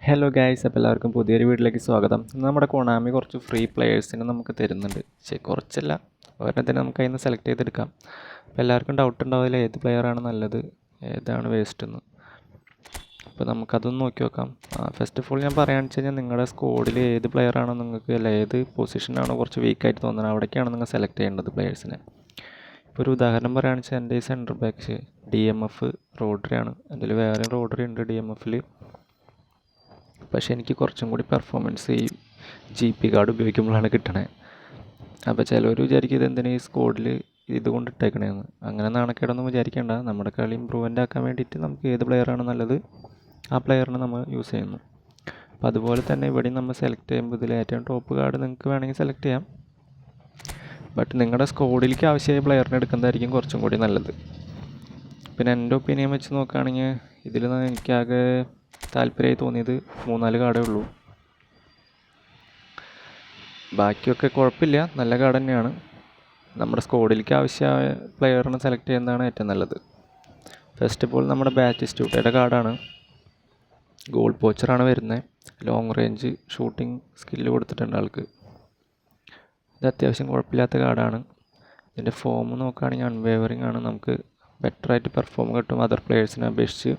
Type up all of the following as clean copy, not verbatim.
Hello guys, അപ്പോൾ എല്ലാവർക്കും പുതിയൊരു വീട്ടിലേക്ക് സ്വാഗതം. നമ്മുടെ കൊണാമി കുറച്ച് ഫ്രീ പ്ലെയേഴ്സിനെ നമുക്ക് തരുന്നുണ്ട്. കുറച്ചല്ല, ഒരെണ്ണത്തിന് നമുക്ക് അതിൽ നിന്ന് സെലക്ട് ചെയ്തെടുക്കാം. അപ്പോൾ എല്ലാവർക്കും ഡൗട്ട് ഉണ്ടാവില്ല ഏത് പ്ലെയറാണ് നല്ലത്, ഏതാണ് വേസ്റ്റ് എന്ന്. അപ്പോൾ നമുക്കതൊന്ന് നോക്കി നോക്കാം. ഫസ്റ്റ് ഓഫ് ഓൾ ഞാൻ പറയുകയാണെന്ന് വെച്ച് കഴിഞ്ഞാൽ നിങ്ങളുടെ സ്ക്വാഡിൽ ഏത് പ്ലെയറാണോ നിങ്ങൾക്ക്, അല്ല ഏത് പൊസിഷനാണോ കുറച്ച് വീക്കായിട്ട് തോന്നുന്നത്, അവിടേക്കാണ് നിങ്ങൾ സെലക്ട് ചെയ്യേണ്ടത് പ്ലെയേഴ്സിനെ. ഇപ്പോൾ ഒരു ഉദാഹരണം പറയുകയാണെന്ന് വെച്ചാൽ എൻ്റെ ഈ സെൻറ്റർ ബാക്ക് DMF റോഡറിയാണ്. എൻ്റെ വേറെ റോഡറി ഉണ്ട് DMFൽ. പക്ഷേ എനിക്ക് കുറച്ചും കൂടി പെർഫോമൻസ് ഈ GP കാർഡ് ഉപയോഗിക്കുമ്പോഴാണ് കിട്ടണേ. അപ്പോൾ ചിലർ വിചാരിക്കും ഇതെന്തിനാ ഈ സ്ക്വാഡിൽ ഇതുകൊണ്ട് ഇട്ടേക്കണേന്ന്. അങ്ങനെ നാണക്കേടൊന്നും വിചാരിക്കേണ്ട. നമ്മുടെ കളി ഇമ്പ്രൂവ്മെൻ്റ് ആക്കാൻ വേണ്ടിയിട്ട് നമുക്ക് ഏത് പ്ലെയറാണ് നല്ലത് ആ പ്ലെയറിനെ നമ്മൾ യൂസ് ചെയ്യുന്നു. അപ്പോൾ അതുപോലെ തന്നെ ഇവിടെയും നമ്മൾ സെലക്ട് ചെയ്യുമ്പോൾ ഇതിൽ ഏറ്റവും ടോപ്പ് കാർഡ് നിങ്ങൾക്ക് വേണമെങ്കിൽ സെലക്ട് ചെയ്യാം. ബട്ട് നിങ്ങളുടെ സ്ക്വാഡിലേക്ക് ആവശ്യമായ പ്ലെയറിനെ എടുക്കുന്നതായിരിക്കും കുറച്ചും കൂടി നല്ലത്. പിന്നെ എൻ്റെ ഒപ്പീനിയൻ വെച്ച് നോക്കുകയാണെങ്കിൽ ഇതിൽ എനിക്കാകെ താല്പര്യമായി തോന്നിയത് 3-4 കാർഡേ ഉള്ളൂ. ബാക്കിയൊക്കെ കുഴപ്പമില്ല, നല്ല കാർഡ് തന്നെയാണ്. നമ്മുടെ സ്ക്വാഡിലേക്ക് ആവശ്യമായ പ്ലെയറിനെ സെലക്ട് ചെയ്യുന്നതാണ് ഏറ്റവും നല്ലത്. ഫസ്റ്റ് ഓഫ് ഓൾ നമ്മുടെ ബാറ്റിസ്റ്റ്യൂട്ടയുടെ കാർഡാണ്. ഗോൾ പോച്ചറാണ് വരുന്നത്. ലോങ് റേഞ്ച് ഷൂട്ടിംഗ് സ്കില്ല് കൊടുത്തിട്ടുണ്ട് ആൾക്ക്. ഇത് അത്യാവശ്യം കുഴപ്പമില്ലാത്ത കാർഡാണ്. ഇതിൻ്റെ ഫോം നോക്കുകയാണെങ്കിൽ അൺവേവറിങ് ആണ്. നമുക്ക് ബെറ്ററായിട്ട് പെർഫോം കിട്ടും അതർ പ്ലെയേഴ്സിനെ അപേക്ഷിച്ച്.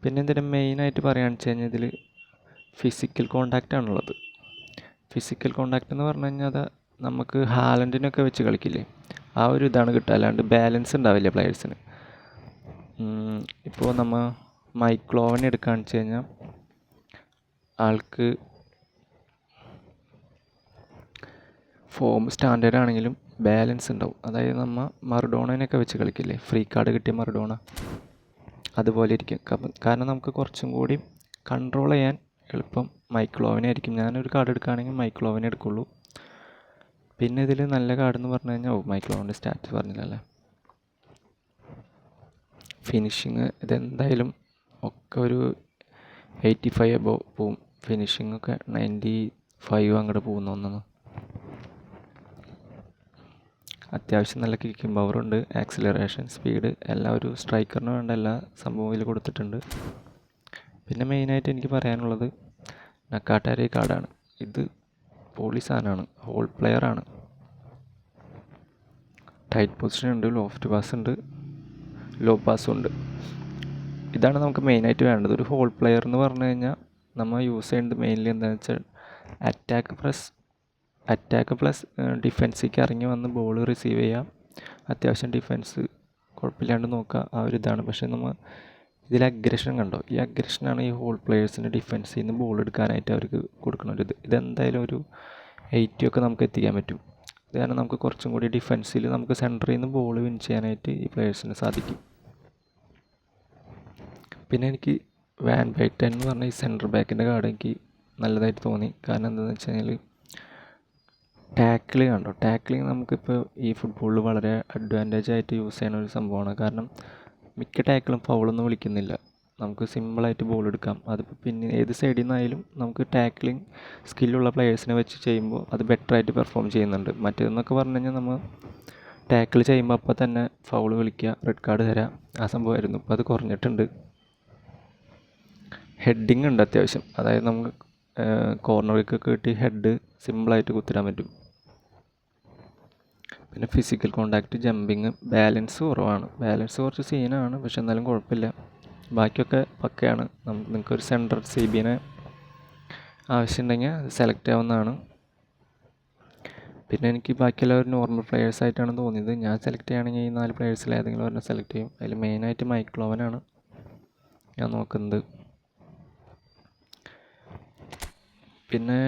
പിന്നെ ഇതിൻ്റെ മെയിനായിട്ട് പറയുകയാണെന്ന് വെച്ച് കഴിഞ്ഞാൽ ഇതിൽ ഫിസിക്കൽ കോണ്ടാക്റ്റ് ആണുള്ളത്. ഫിസിക്കൽ കോണ്ടാക്റ്റ് എന്ന് പറഞ്ഞു കഴിഞ്ഞാൽ അത് നമുക്ക് ഹാലൻഡിനൊക്കെ വെച്ച് കളിക്കില്ലേ, ആ ഒരു ഇതാണ് കിട്ടുക. അല്ലാണ്ട് ബാലൻസ് ഉണ്ടാവില്ല പ്ലെയേഴ്സിന്. ഇപ്പോൾ നമ്മൾ മൈക്ലോവൻ എടുക്കുകയാണെന്ന് വെച്ച് കഴിഞ്ഞാൽ ആൾക്ക് ഫോം സ്റ്റാൻഡേർഡ് ആണെങ്കിലും ബാലൻസ് ഉണ്ടാവും. അതായത് നമ്മൾ മറഡോണയൊക്കെ വെച്ച് കളിക്കില്ലേ, ഫ്രീ കാർഡ് കിട്ടിയ മറഡോണ, അതുപോലെ ഇരിക്കും. കാരണം നമുക്ക് കുറച്ചും കൂടി കൺട്രോൾ ചെയ്യാൻ എളുപ്പം മൈക്ലോവനായിരിക്കും. ഞാനൊരു കാർഡ് എടുക്കുകയാണെങ്കിൽ മൈക്ലോവനെ എടുക്കുള്ളൂ. പിന്നെ ഇതിൽ നല്ല കാർഡ് എന്ന് പറഞ്ഞു കഴിഞ്ഞാൽ മൈക്ലോവൻ്റെ സ്റ്റാറ്റസ് പറഞ്ഞില്ലല്ലേ, ഫിനിഷിങ് ഇതെന്തായാലും ഒക്കെ ഒരു 85 എബോവ് പോവും. ഫിനിഷിങ്ങൊക്കെ 95 അങ്ങോട്ട് പോകുന്ന ഒന്നാണ്. അത്യാവശ്യം നല്ല കിക്കിംഗ് പവറുണ്ട്, ആക്സിലറേഷൻ, സ്പീഡ്, എല്ലാം ഒരു സ്ട്രൈക്കറിന് വേണ്ട എല്ലാ സംഭവവും ഇതിൽ കൊടുത്തിട്ടുണ്ട്. പിന്നെ മെയിനായിട്ട് എനിക്ക് പറയാനുള്ളത് നക്കാട്ടാരി കാർഡാണ്. ഇത് പൊളി സാധനമാണ്, ഹോൾ പ്ലെയറാണ്. ടൈറ്റ് പൊസിഷൻ ഉണ്ട്, ലോഫ്റ്റ് പാസ് ഉണ്ട്, ലോ പാസും ഉണ്ട്. ഇതാണ് നമുക്ക് മെയിനായിട്ട് വേണ്ടത്. ഒരു ഹോൾ പ്ലെയർ എന്ന് പറഞ്ഞു കഴിഞ്ഞാൽ നമ്മൾ യൂസ് ചെയ്യുന്നത് മെയിൻലി എന്താണെന്ന് വെച്ചാൽ അറ്റാക്ക് പ്ലസ് ഡിഫെൻസിലേക്ക് ഇറങ്ങി വന്ന് ബോൾ റിസീവ് ചെയ്യാം. അത്യാവശ്യം ഡിഫെൻസ് കുഴപ്പമില്ലാണ്ട് നോക്കുക, ആ ഒരു ഇതാണ്. പക്ഷേ നമ്മൾ ഇതിൽ അഗ്രഷൻ കണ്ടോ, ഈ അഗ്രഷനാണ് ഈ ഹോൾ പ്ലെയേഴ്സിന് ഡിഫെൻസിൽ നിന്ന് ബോൾ എടുക്കാനായിട്ട് അവർക്ക് കൊടുക്കുന്ന ഒരു ഇതെന്തായാലും ഒരു 80 ഒക്കെ നമുക്ക് എത്തിക്കാൻ പറ്റും. ഇത് കാരണം നമുക്ക് കുറച്ചും കൂടി ഡിഫെൻസിൽ നമുക്ക് സെൻറ്ററിൽ നിന്ന് ബോൾ വിൻ ചെയ്യാനായിട്ട് ഈ പ്ലെയേഴ്സിന് സാധിക്കും. പിന്നെ എനിക്ക് വാൻ ബൈറ്റൻ എന്ന് പറഞ്ഞ ഈ സെൻറ്റർ ബാക്കിൻ്റെ കാർഡ് എനിക്ക് നല്ലതായിട്ട് തോന്നി. കാരണം എന്താണെന്ന് വെച്ച് കഴിഞ്ഞാൽ ടാക്കിൾ കണ്ടോ, ടാക്കിളിങ് നമുക്കിപ്പോൾ ഈ ഫുട്ബോളിൽ വളരെ അഡ്വാൻറ്റേജ് ആയിട്ട് യൂസ് ചെയ്യുന്ന ഒരു സംഭവമാണ്. കാരണം മിക്ക ടാക്കിളും ഫൗളൊന്നും വിളിക്കുന്നില്ല, നമുക്ക് സിമ്പിളായിട്ട് ബോൾ എടുക്കാം. അതിപ്പോൾ പിന്നെ ഏത് സൈഡിൽ നിന്നായാലും നമുക്ക് ടാക്കിളിങ് സ്കില്ലുള്ള പ്ലെയേഴ്സിനെ വെച്ച് ചെയ്യുമ്പോൾ അത് ബെറ്ററായിട്ട് പെർഫോം ചെയ്യുന്നുണ്ട്. മറ്റേതെന്നൊക്കെ പറഞ്ഞു കഴിഞ്ഞാൽ നമ്മൾ ടാക്കിൾ ചെയ്യുമ്പോൾ അപ്പോൾ തന്നെ ഫൗൾ വിളിക്കുക, റെഡ് കാർഡ് തരാം, ആ സംഭവമായിരുന്നു. ഇപ്പോൾ അത് കുറഞ്ഞിട്ടുണ്ട്. ഹെഡിങ് ഉണ്ട് അത്യാവശ്യം, അതായത് നമുക്ക് കോർണറിക്കൊക്കെ കിട്ടി ഹെഡ് സിമ്പിളായിട്ട് കുത്തിടാൻ പറ്റും. പിന്നെ ഫിസിക്കൽ കോണ്ടാക്റ്റ്, ജമ്പിങ്, ബാലൻസ് കുറവാണ്. ബാലൻസ് കുറച്ച് സീനാണ്, പക്ഷെ എന്നാലും കുഴപ്പമില്ല. ബാക്കിയൊക്കെ പക്കയാണ്. നിങ്ങൾക്കൊരു സെൻട്രൽ CBനെ ആവശ്യമുണ്ടെങ്കിൽ അത് സെലക്ട് ചെയ്യാവുന്നതാണ്. പിന്നെ എനിക്ക് ബാക്കിയുള്ളവർ നോർമൽ പ്ലെയേഴ്സായിട്ടാണ് തോന്നിയത്. ഞാൻ സെലക്ട് ചെയ്യുകയാണെങ്കിൽ ഈ 4 പ്ലെയേഴ്സിൽ ഏതെങ്കിലും ഒരെണ്ണം സെലക്ട് ചെയ്യും. അതിൽ മെയിനായിട്ട് മൈക്ലോവനാണ് ഞാൻ നോക്കുന്നത്. പിന്നെ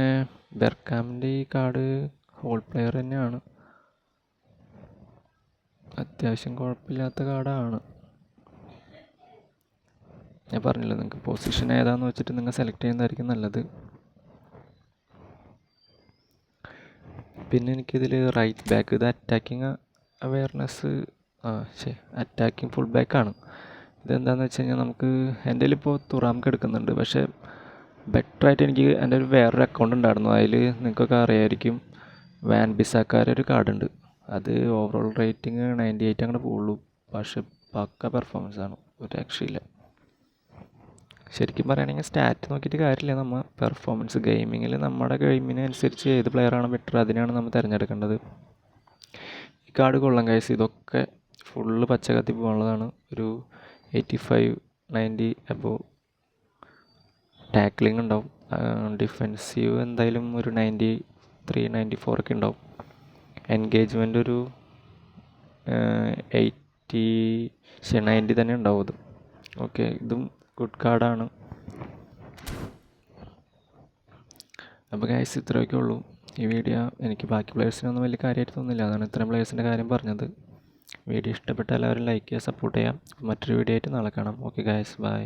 ബെർക്കാമിൻ്റെ ഈ കാർഡ് ഹോൾ പ്ലെയർ തന്നെയാണ്, അത്യാവശ്യം കുഴപ്പമില്ലാത്ത കാർഡാണ്. ഞാൻ പറഞ്ഞില്ല, നിങ്ങൾക്ക് പൊസിഷൻ ഏതാണെന്ന് വെച്ചിട്ട് നിങ്ങൾ സെലക്ട് ചെയ്യുന്നതായിരിക്കും നല്ലത്. പിന്നെ എനിക്കിതിൽ റൈറ്റ് ബാക്ക്, ഇത് അറ്റാക്കിങ് അവെയർനെസ്, അറ്റാക്കിങ് ഫുൾ ബാക്കാണ്. ഇതെന്താണെന്ന് വെച്ച് കഴിഞ്ഞാൽ നമുക്ക് എൻ്റെ കയ്യിലിപ്പോൾ തുറാംക്ക് എടുക്കുന്നുണ്ട്. പക്ഷേ ബെറ്ററായിട്ട് എനിക്ക് എൻ്റെ ഒരു വേറൊരു അക്കൗണ്ട് ഉണ്ടായിരുന്നു, അതിൽ നിങ്ങൾക്കൊക്കെ അറിയാമായിരിക്കും, വാൻ ബിസാക്കാരുടെ ഒരു കാർഡുണ്ട്. അത് ഓവറോൾ റേറ്റിംഗ് 98 അങ്ങോട്ട് പോകുള്ളൂ. പക്ഷെ പക്ക പെർഫോമൻസ് ആണ്, ഒരു രക്ഷയില്ല. ശരിക്കും പറയുകയാണെങ്കിൽ സ്റ്റാറ്റ് നോക്കിയിട്ട് കാര്യമില്ല. നമ്മൾ പെർഫോമൻസ് ഗെയിമിങ്ങിൽ നമ്മുടെ ഗെയിമിനനുസരിച്ച് ഏത് പ്ലെയറാണ് ബെറ്റർ അതിനാണ് നമ്മൾ തിരഞ്ഞെടുക്കേണ്ടത്. ഈ കാർഡ് കൊള്ളാം ഗൈസ്. ഇതൊക്കെ ഫുള്ള് പച്ച കത്തി പോകാനുള്ളതാണ്. ഒരു 85-90 അബോവ് ടാക്ലിംഗ് ഉണ്ടാവും. ഡിഫെൻസീവ് എന്തായാലും ഒരു 93-94 ഒക്കെ ഉണ്ടാവും. എൻഗേജ്മെൻ്റ് ഒരു 90 തന്നെ ഉണ്ടാവും ഇത്. ഓക്കെ, ഇതും ഗുഡ് കാർഡാണ്. അപ്പോൾ ഗൈസ് ഇത്രയൊക്കെ ഉള്ളൂ ഈ വീഡിയോ. എനിക്ക് ബാക്കി പ്ലേയേഴ്സിനൊന്നും വലിയ കാര്യമായിട്ട് തോന്നുന്നില്ല, അതാണ് ഇത്രയും പ്ലേയേഴ്സിൻ്റെ കാര്യം പറഞ്ഞത്. വീഡിയോ ഇഷ്ടപ്പെട്ട എല്ലാവരും ലൈക്ക് ചെയ്യുക, സപ്പോർട്ട് ചെയ്യാം. മറ്റൊരു വീഡിയോ ആയിട്ട് നാളെ കാണാം. Okay guys, by.